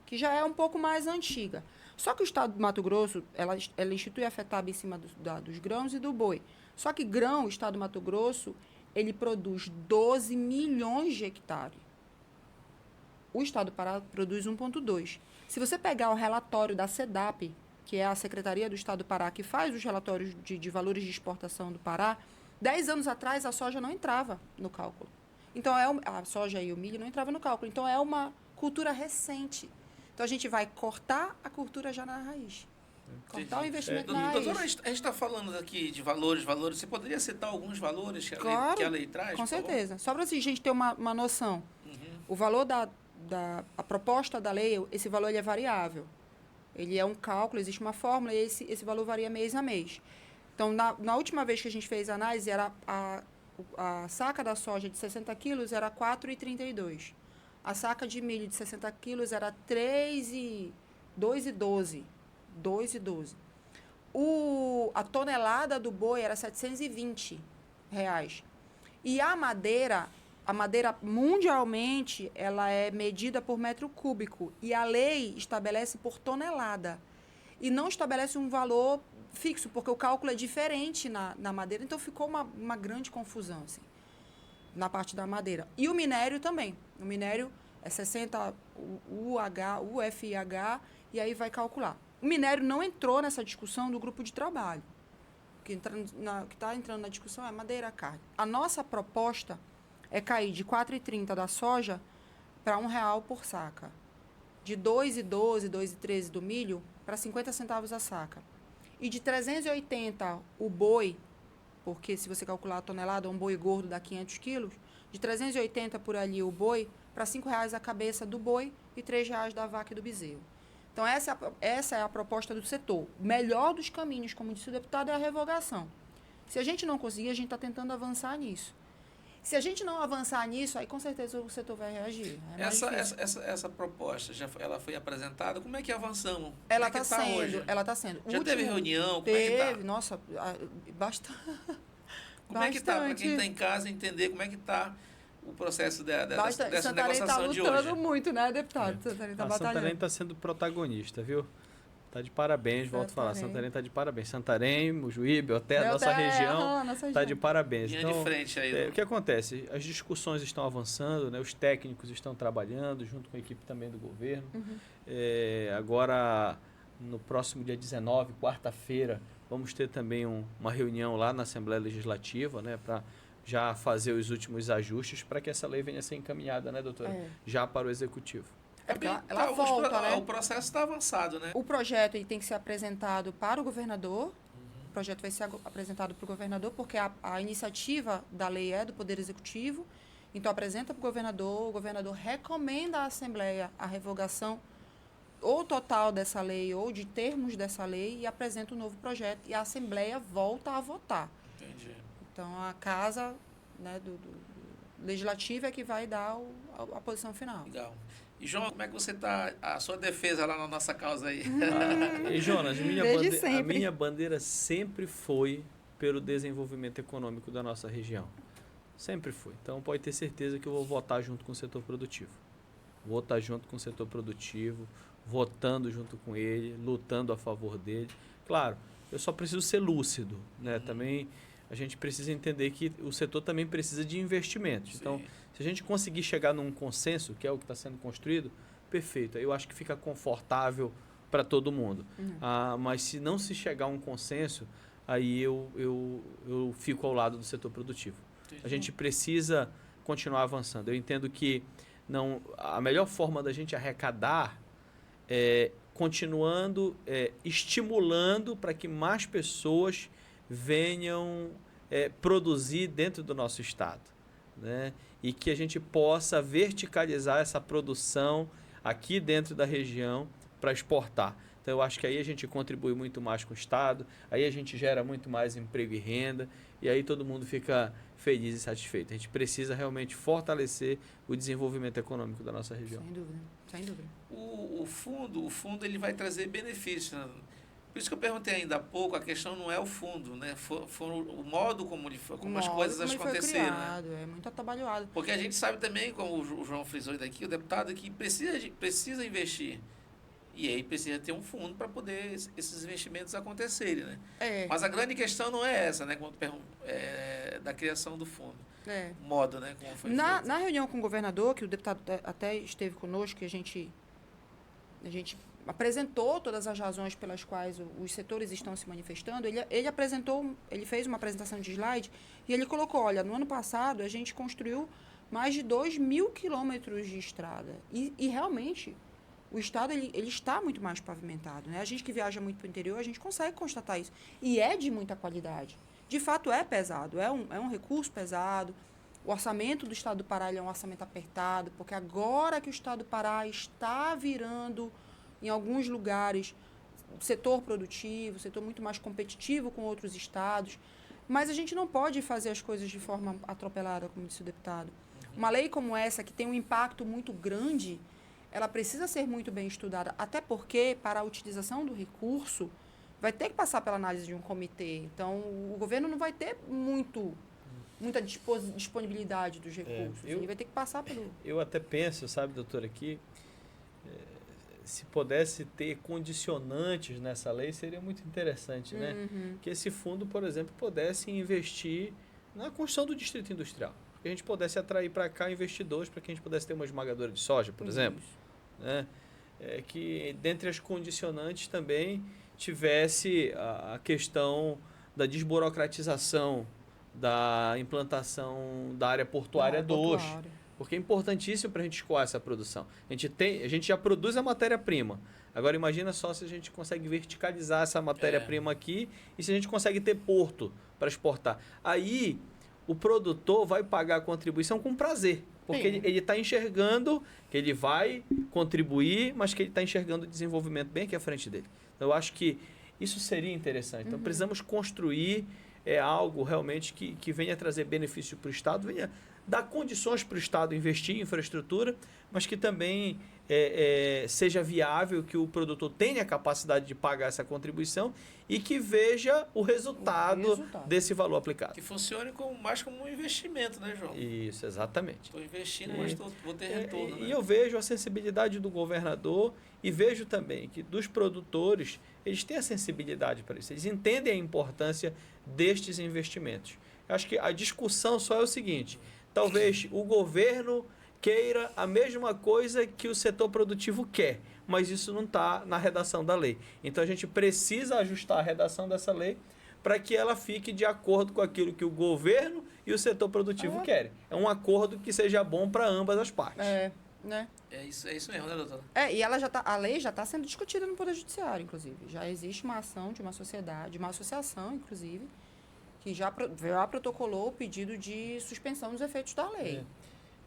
que já é um pouco mais antiga. Só que o Estado do Mato Grosso, ela institui a FETAB em cima dos grãos e do boi. Só que grão, o Estado do Mato Grosso, ele produz 12 milhões de hectares. O Estado do Pará produz 1,2. Se você pegar o relatório da SEDAP, que é a Secretaria do Estado do Pará, que faz os relatórios de valores de exportação do Pará, 10 anos atrás a soja não entrava no cálculo. Então, a soja e o milho não entravam no cálculo. Então, é uma cultura recente. Então, a gente vai cortar a cultura já na raiz. Cortar o investimento na raiz. Doutora, a gente está falando aqui de valores. Você poderia citar alguns valores que a lei traz? Com certeza. Só para a gente ter uma noção. O valor a proposta da lei, esse valor ele é variável. Ele é um cálculo, existe uma fórmula e esse valor varia mês a mês. Então, na última vez que a gente fez a análise, era a saca da soja de 60 quilos era 4,32. A saca de milho de 60 quilos era 2,12. A tonelada do boi era R$720. E a madeira mundialmente ela é medida por metro cúbico e a lei estabelece por tonelada e não estabelece um valor fixo, porque o cálculo é diferente na madeira, então ficou uma grande confusão assim, na parte da madeira. E o minério também. O minério é 60 UFIH e aí vai calcular. O minério não entrou nessa discussão do grupo de trabalho. O que está entrando na discussão é madeira, carne. A nossa proposta é cair de 4,30 da soja para R$1 por saca. De 2,12, 2,13 do milho para 50 centavos a saca. E de 380 o boi, porque se você calcular a tonelada, um boi gordo dá 500 quilos, de 380 por ali o boi para R$5 a cabeça do boi e R$3 da vaca e do bezerro. Então, essa é a proposta do setor. O melhor dos caminhos, como disse o deputado, é a revogação. Se a gente não conseguir, a gente está tentando avançar nisso. Se a gente não avançar nisso, aí com certeza o setor vai reagir. É mais difícil. Essa proposta, ela foi apresentada, como é que avançamos? Ela Como é está que sendo, hoje? ela está sendo. Já teve reunião? Como é que Teve, tá? nossa, bastante. Como é que tá? Para quem está em casa entender como é que está o processo dessa Santarém negociação de está hoje. lutando muito, né, deputado? Santarém está batalhando. Santarém está sendo protagonista, viu? Está de parabéns, volto a falar. Santarém está de parabéns. Santarém, Mojuíbe, até a nossa região está de parabéns. Linha Então, de frente aí. o que acontece? As discussões estão avançando, né? Os técnicos estão trabalhando, junto com a equipe também do governo. Agora, no próximo dia 19, quarta-feira, vamos ter também uma reunião lá na Assembleia Legislativa, né? Para já fazer os últimos ajustes para que essa lei venha a ser encaminhada, né, doutora? Já para o Executivo. Ela volta, né? O processo está avançado, né? O projeto ele tem que ser apresentado para o governador. O projeto vai ser apresentado para o governador, porque a iniciativa da lei é do Poder Executivo. Então, apresenta para o governador recomenda à Assembleia a revogação ou total dessa lei ou de termos dessa lei e apresenta um novo projeto. E a Assembleia volta a votar. Entendi. Então, a Casa, né, do Legislativo é que vai dar a posição final. Legal. E, João, como é que você está, a sua defesa lá na nossa causa aí? E, Jonas, a sempre. minha bandeira sempre foi pelo desenvolvimento econômico da nossa região. Sempre foi. Então, pode ter certeza que eu vou votar junto com o setor produtivo. Vou estar junto com o setor produtivo, votando junto com ele, lutando a favor dele. Claro, eu só preciso ser lúcido, né? Também a gente precisa entender que o setor também precisa de investimentos. Então, se a gente conseguir chegar num consenso, que é o que está sendo construído, perfeito. Eu acho que fica confortável para todo mundo. Mas se não se chegar a um consenso, aí eu fico ao lado do setor produtivo. A gente precisa continuar avançando. Eu entendo que a melhor forma da gente arrecadar é continuando estimulando para que mais pessoas venham produzir dentro do nosso estado, né? E que a gente possa verticalizar essa produção aqui dentro da região para exportar. Então, eu acho que aí a gente contribui muito mais com o estado, aí a gente gera muito mais emprego e renda, e aí todo mundo fica feliz e satisfeito. A gente precisa realmente fortalecer o desenvolvimento econômico da nossa região. Sem dúvida, sem dúvida. O fundo ele vai trazer benefícios, né? Por isso que eu perguntei ainda há pouco, a questão não é o fundo, né? Foi o modo como as coisas aconteceram. Foi criado, né? É muito atabalhoado. Porque a gente sabe também, como o João frisou daqui, o deputado, que precisa investir. E aí precisa ter um fundo para poder esses investimentos acontecerem, né? Mas a grande questão não é essa, né? Da criação do fundo. O modo, né? Como foi feito. Na reunião com o governador, que o deputado até esteve conosco, que a gente apresentou todas as razões pelas quais os setores estão se manifestando, ele fez uma apresentação de slide e ele colocou, olha, no ano passado a gente construiu mais de 2.000 quilômetros de estrada e realmente o estado ele está muito mais pavimentado, né? A gente que viaja muito para o interior, a gente consegue constatar isso e é de muita qualidade. De fato é pesado, é um recurso pesado. O orçamento do estado do Pará é um orçamento apertado, porque agora que o estado do Pará está virando em alguns lugares, setor produtivo, setor muito mais competitivo com outros estados. Mas a gente não pode fazer as coisas de forma atropelada, como disse o deputado. Uma lei como essa, que tem um impacto muito grande, ela precisa ser muito bem estudada, até porque, para a utilização do recurso, vai ter que passar pela análise de um comitê. Então, o governo não vai ter muita disponibilidade dos recursos. Ele vai ter que passar pelo... Eu até penso, sabe, doutora, que se pudesse ter condicionantes nessa lei, seria muito interessante, né? Que esse fundo, por exemplo, pudesse investir na construção do distrito industrial. Que a gente pudesse atrair para cá investidores, para que a gente pudesse ter uma esmagadora de soja, por exemplo. Né? Que, dentre as condicionantes, também tivesse a questão da desburocratização da implantação da área portuária 2. Porque é importantíssimo para a gente escoar essa produção. A gente já produz a matéria-prima. Agora imagina só se a gente consegue verticalizar essa matéria-prima aqui e se a gente consegue ter porto para exportar. Aí o produtor vai pagar a contribuição com prazer. Porque ele está enxergando que ele vai contribuir, mas que ele está enxergando o desenvolvimento bem aqui à frente dele. Então, eu acho que isso seria interessante. Então, precisamos construir algo realmente que venha trazer benefício para o Estado, venha dar condições para o Estado investir em infraestrutura, mas que também seja viável, que o produtor tenha a capacidade de pagar essa contribuição e que veja o resultado desse valor aplicado. Que funcione mais como um investimento, né, João? Isso, exatamente. Estou investindo, mas vou ter retorno. E eu vejo a sensibilidade do governador e vejo também que dos produtores, eles têm a sensibilidade para isso. Eles entendem a importância destes investimentos. Eu acho que a discussão só é o seguinte: talvez o governo queira a mesma coisa que o setor produtivo quer, mas isso não está na redação da lei. Então a gente precisa ajustar a redação dessa lei para que ela fique de acordo com aquilo que o governo e o setor produtivo querem. É um acordo que seja bom para ambas as partes. Né? É isso mesmo, né, doutora? E a lei já está sendo discutida no Poder Judiciário, inclusive. Já existe uma ação de uma sociedade, de uma associação, inclusive, que já protocolou o pedido de suspensão dos efeitos da lei.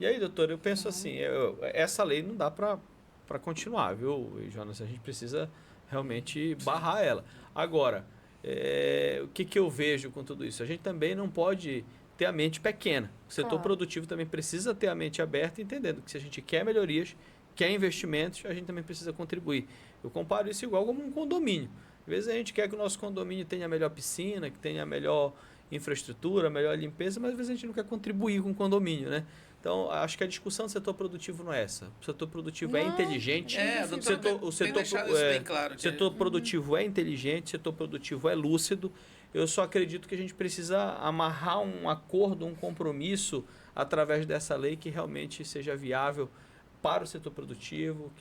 E aí, doutor, eu penso assim, essa lei não dá para continuar, viu, Jonas? A gente precisa realmente barrar ela. Agora, o que eu vejo com tudo isso? A gente também não pode ter a mente pequena. O setor produtivo também precisa ter a mente aberta, entendendo que se a gente quer melhorias, quer investimentos, a gente também precisa contribuir. Eu comparo isso igual como um condomínio. Às vezes a gente quer que o nosso condomínio tenha a melhor piscina, que tenha a melhor infraestrutura, a melhor limpeza, mas às vezes a gente não quer contribuir com o condomínio, né? Então, acho que a discussão do setor produtivo não é essa. O setor produtivo é inteligente. O setor produtivo é inteligente, o setor produtivo é lúcido. Eu só acredito que a gente precisa amarrar um acordo, um compromisso através dessa lei que realmente seja viável para o setor produtivo,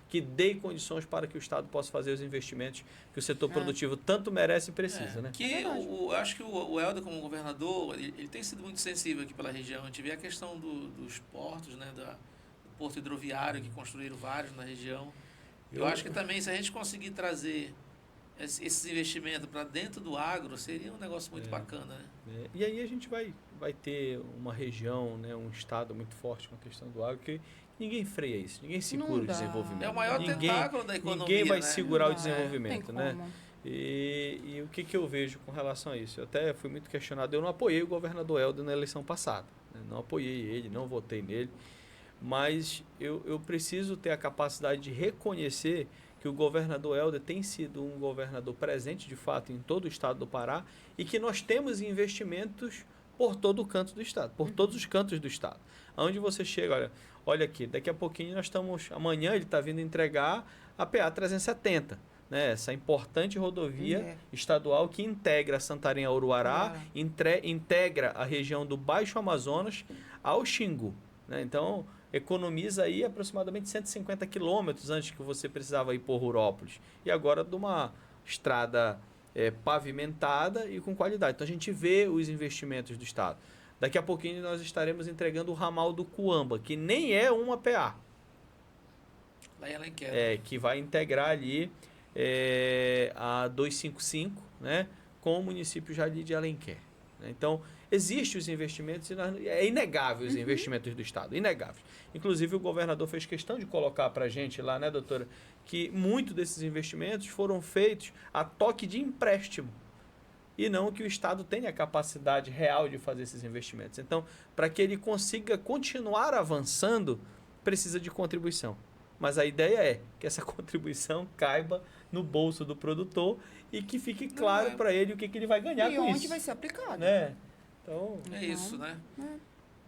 que dê condições para que o Estado possa fazer os investimentos que o setor produtivo tanto merece e precisa. Né? Eu acho que o Helder, como governador, ele tem sido muito sensível aqui pela região. A gente vê a questão dos portos, né, do porto hidroviário, que construíram vários na região. Eu acho que também, se a gente conseguir trazer esses investimentos para dentro do agro, seria um negócio muito bacana. Né? E aí a gente vai ter uma região, né, um estado muito forte com a questão do agro, que ninguém freia isso, ninguém segura o desenvolvimento. É o maior tentáculo da economia. Ninguém vai segurar o desenvolvimento. Né? E o que eu vejo com relação a isso? Eu até fui muito questionado, eu não apoiei o governador Helder na eleição passada. Né? Não apoiei ele, não votei nele. Mas eu preciso ter a capacidade de reconhecer que o governador Helder tem sido um governador presente, de fato, em todo o estado do Pará e que nós temos investimentos por todo o canto do estado, por todos os cantos do estado. Onde você chega, olha aqui, daqui a pouquinho amanhã ele está vindo entregar a PA 370, né? Essa importante rodovia estadual que integra Santarém a Uruará, integra a região do Baixo Amazonas ao Xingu. Né? Então, economiza aí aproximadamente 150 quilômetros antes que você precisava ir por Rurópolis. E agora de uma estrada pavimentada e com qualidade. Então a gente vê os investimentos do Estado. Daqui a pouquinho nós estaremos entregando o ramal do Cuamba, que nem é uma PA. Lá em Alenquer. Que vai integrar ali a 255, né, com o município já de Alenquer. Então, existem os investimentos, é inegável os investimentos do Estado, inegável. Inclusive, o governador fez questão de colocar para a gente lá, né, doutora, que muitos desses investimentos foram feitos a toque de empréstimo e não que o Estado tenha a capacidade real de fazer esses investimentos. Então, para que ele consiga continuar avançando, precisa de contribuição. Mas a ideia é que essa contribuição caiba no bolso do produtor e que fique claro para ele o que ele vai ganhar com isso. E onde vai ser aplicado. Né? Então, isso, né?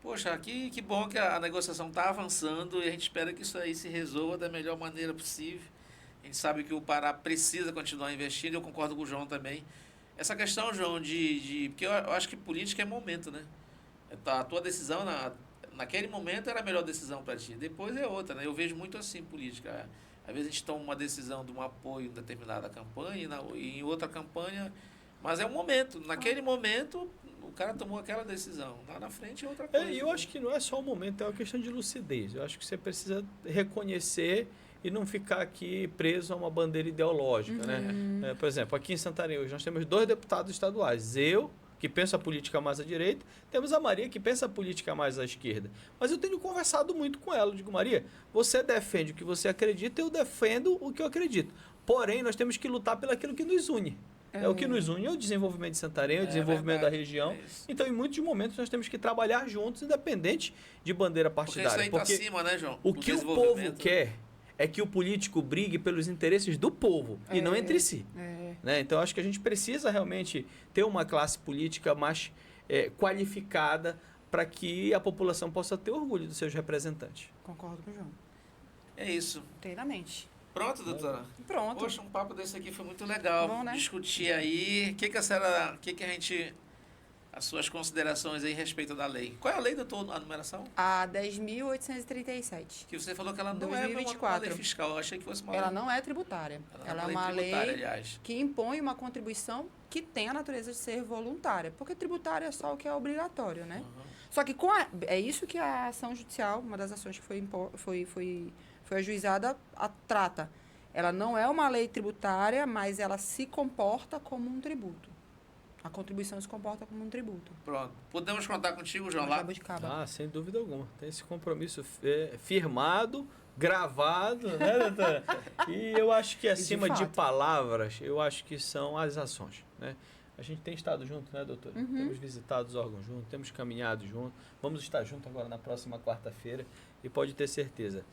Poxa, que bom que a negociação está avançando e a gente espera que isso aí se resolva da melhor maneira possível. A gente sabe que o Pará precisa continuar investindo, eu concordo com o João também. Essa questão, João, porque eu acho que política é momento, né? A tua decisão, naquele momento era a melhor decisão para ti, depois é outra, né? Eu vejo muito assim política. Às vezes a gente toma uma decisão de um apoio em determinada campanha e em outra campanha, mas é um momento. Naquele momento, o cara tomou aquela decisão. Lá na frente é outra coisa. E eu acho que não é só o momento, é uma questão de lucidez. Eu acho que você precisa reconhecer e não ficar aqui preso a uma bandeira ideológica. Né? Por exemplo, aqui em Santarém hoje nós temos 2 deputados estaduais. Eu, que penso a política mais à direita, temos a Maria, que pensa a política mais à esquerda. Mas eu tenho conversado muito com ela. Eu digo, Maria, você defende o que você acredita, eu defendo o que eu acredito. Porém, nós temos que lutar pelo aquilo que nos une. É o que nos une, é o desenvolvimento de Santarém, é o desenvolvimento verdade, da região. é isso. Então, em muitos momentos, nós temos que trabalhar juntos, independente de bandeira Porque isso partidária. aí tá acima, né, João? O Do que o povo desenvolvimento. quer é que o político brigue pelos interesses do povo e não entre si. Né? Então, acho que a gente precisa realmente ter uma classe política mais qualificada para que a população possa ter orgulho dos seus representantes. Concordo com o João. É isso. Inteiramente. Pronto, doutora? Pronto. Poxa, um papo desse aqui foi muito legal. Bom, né? Discutir aí. O que a gente. As suas considerações aí a respeito da lei. Qual é a lei, doutor, a numeração? A 10.837. Que você falou que ela não é uma 2024. lei fiscal. Eu achei que fosse uma Ela lei. não é tributária. Ela Ela é é uma tributária, lei aliás. que impõe uma contribuição que tem a natureza de ser voluntária. Porque tributária é só o que é obrigatório, né? Uhum. Só que é isso que a ação judicial, uma das ações que foi ajuizada, trata. Ela não é uma lei tributária, mas ela se comporta como um tributo. A contribuição se comporta como um tributo. Pronto. Podemos contar contigo, João, Uma lá? jabuticaba. Sem dúvida alguma. Tem esse compromisso firmado, gravado, né, doutora? E eu acho que acima de fato. palavras, eu acho que são as ações, né? A gente tem estado junto, né, doutora? Temos visitado os órgãos juntos, temos caminhado junto, vamos estar junto agora na próxima quarta-feira e pode ter certeza,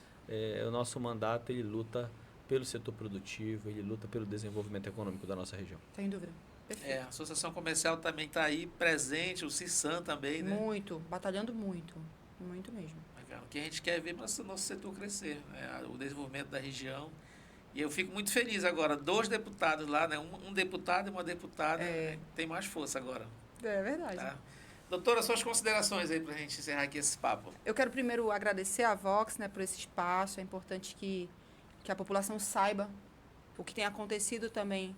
o nosso mandato, ele luta pelo setor produtivo, ele luta pelo desenvolvimento econômico da nossa região. Sem dúvida. Perfeito. A Associação Comercial também está aí presente, o CISAM também, né? Muito, batalhando muito. Muito mesmo. Legal. O que a gente quer ver para o nosso setor crescer, né? O desenvolvimento da região. E eu fico muito feliz agora, 2 deputados lá, né? Um deputado e uma deputada, tem mais força agora. É verdade. Tá? Doutora, suas considerações aí para a gente encerrar aqui esse papo. Eu quero primeiro agradecer à Vox, né, por esse espaço. É importante que a população saiba o que tem acontecido também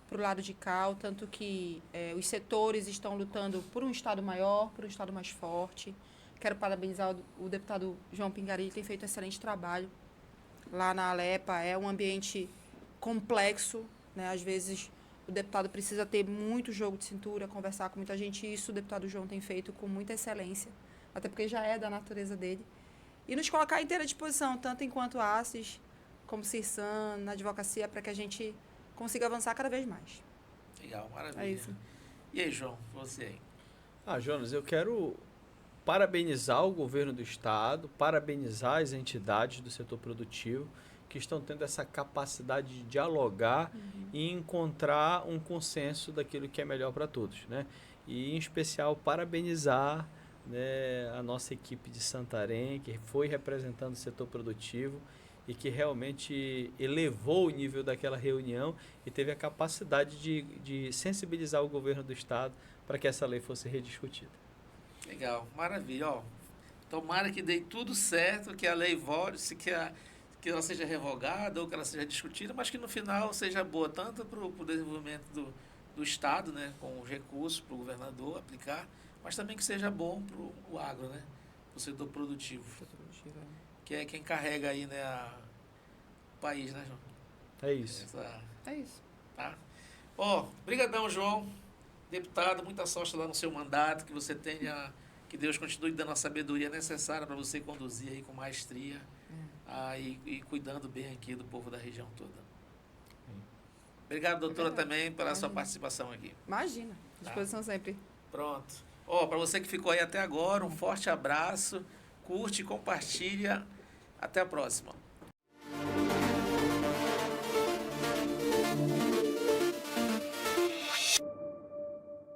para o lado de cá, o tanto que os setores estão lutando por um Estado maior, por um Estado mais forte. Quero parabenizar o deputado João Pingarelli, ele tem feito um excelente trabalho lá na Alepa. É um ambiente complexo, né? Às vezes o deputado precisa ter muito jogo de cintura, conversar com muita gente, e isso o deputado João tem feito com muita excelência, até porque já é da natureza dele. E nos colocar à inteira disposição, tanto enquanto ACES, como CIRSAM, na advocacia, para que a gente consiga avançar cada vez mais. Legal, maravilha. É isso. E aí, João, você aí? Jonas, eu quero parabenizar o governo do estado, parabenizar as entidades do setor produtivo que estão tendo essa capacidade de dialogar e encontrar um consenso daquilo que é melhor para todos, né? E, em especial, parabenizar, né, a nossa equipe de Santarém, que foi representando o setor produtivo e que realmente elevou o nível daquela reunião e teve a capacidade de sensibilizar o governo do estado para que essa lei fosse rediscutida. Legal, maravilha. Ó, tomara que dê tudo certo, que a lei volte, que ela seja revogada ou que ela seja discutida, mas que no final seja boa tanto para o desenvolvimento do Estado, né, com os recursos para o governador aplicar, mas também que seja bom para o agro, né, para o setor produtivo, que é quem carrega aí, né, o país, né, João? É isso. É isso. Tá? Ó, brigadão, João. Deputado, muita sorte lá no seu mandato, que você tenha, que Deus continue dando a sabedoria necessária para você conduzir aí com maestria e cuidando bem aqui do povo da região toda. Obrigado, doutora, também pela sua participação aqui. Imagina, disposição sempre. Pronto. Ó, para você que ficou aí até agora, um forte abraço, curte, compartilha. Até a próxima.